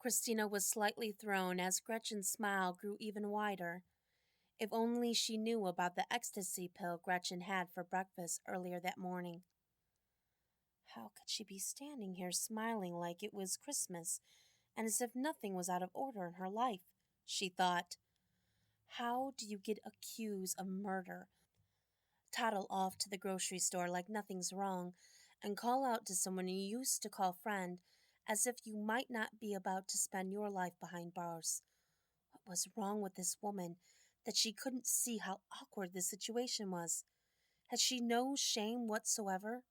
Christina was slightly thrown as Gretchen's smile grew even wider. If only she knew about the ecstasy pill Gretchen had for breakfast earlier that morning. How could she be standing here smiling like it was Christmas and as if nothing was out of order in her life? She thought. How do you get accused of murder, toddle off to the grocery store like nothing's wrong, and call out to someone you used to call friend as if you might not be about to spend your life behind bars? What was wrong with this woman that she couldn't see how awkward the situation was? Had she no shame whatsoever?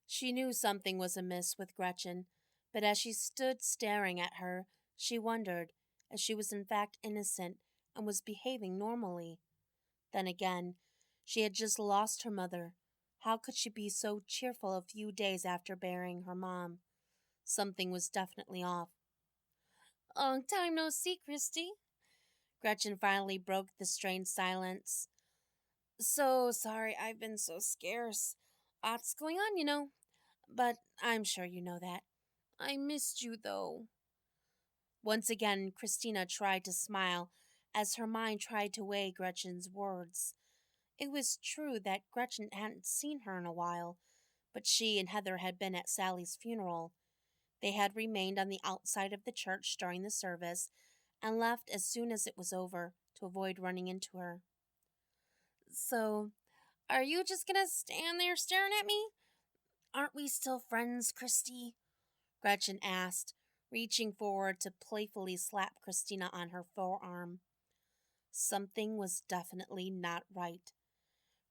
She knew something was amiss with Gretchen, but as she stood staring at her, she wondered if she was in fact innocent and was behaving normally. Then again, she had just lost her mother. How could she be so cheerful a few days after burying her mom? Something was definitely off. Long time no see, Christy. Gretchen finally broke the strained silence. So sorry I've been so scarce. Lots going on, but I'm sure you know that. I missed you, though. Once again, Christina tried to smile as her mind tried to weigh Gretchen's words. It was true that Gretchen hadn't seen her in a while, but she and Heather had been at Sally's funeral. They had remained on the outside of the church during the service and left as soon as it was over to avoid running into her. So, are you just gonna stand there staring at me? Aren't we still friends, Christy? Gretchen asked, reaching forward to playfully slap Christina on her forearm. Something was definitely not right.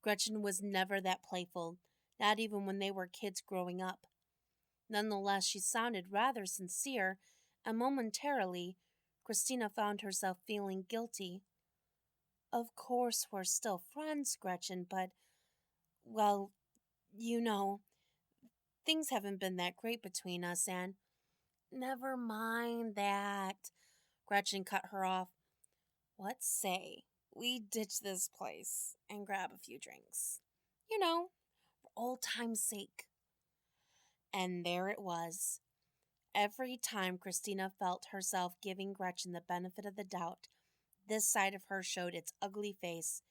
Gretchen was never that playful, not even when they were kids growing up. Nonetheless, she sounded rather sincere, and momentarily, Christina found herself feeling guilty. Of course we're still friends, Gretchen, but, well, you know, things haven't been that great between us, and never mind that. Gretchen cut her off. What say we ditch this place and grab a few drinks? For old time's sake. And there it was. Every time Christina felt herself giving Gretchen the benefit of the doubt, this side of her showed its ugly face,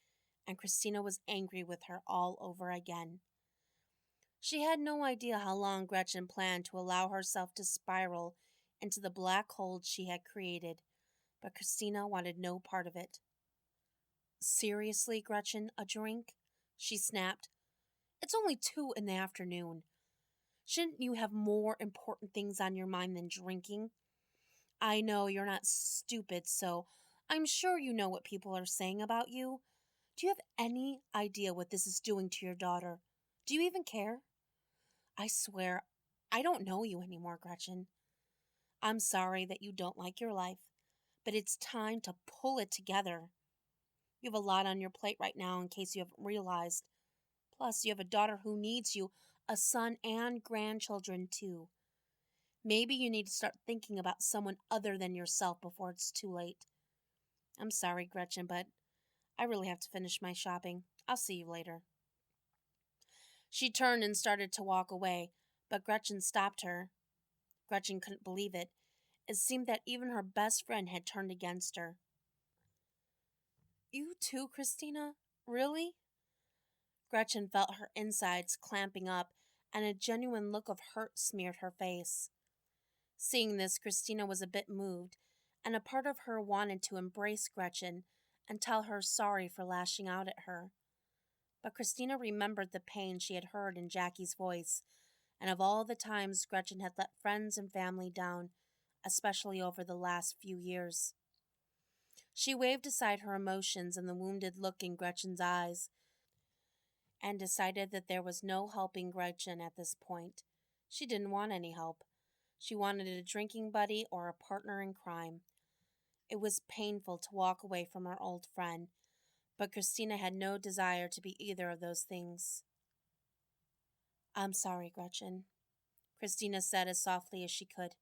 and Christina was angry with her all over again. She had no idea how long Gretchen planned to allow herself to spiral into the black hole she had created, but Christina wanted no part of it. Seriously, Gretchen, a drink? She snapped. It's only 2 in the afternoon. Shouldn't you have more important things on your mind than drinking? I know you're not stupid, so I'm sure you know what people are saying about you. Do you have any idea what this is doing to your daughter? Do you even care? I swear, I don't know you anymore, Gretchen. I'm sorry that you don't like your life, but it's time to pull it together. You have a lot on your plate right now in case you haven't realized. Plus, you have a daughter who needs you, a son and grandchildren too. Maybe you need to start thinking about someone other than yourself before it's too late. I'm sorry, Gretchen, but I really have to finish my shopping. I'll see you later. She turned and started to walk away, but Gretchen stopped her. Gretchen couldn't believe it. It seemed that even her best friend had turned against her. You too, Christina? Really? Gretchen felt her insides clamping up, and a genuine look of hurt smeared her face. Seeing this, Christina was a bit moved, and a part of her wanted to embrace Gretchen and tell her sorry for lashing out at her. But Christina remembered the pain she had heard in Jackie's voice, and of all the times Gretchen had let friends and family down, especially over the last few years. She waved aside her emotions and the wounded look in Gretchen's eyes, and decided that there was no helping Gretchen at this point. She didn't want any help. She wanted a drinking buddy or a partner in crime. It was painful to walk away from her old friend, but Christina had no desire to be either of those things. I'm sorry, Gretchen, Christina said as softly as she could.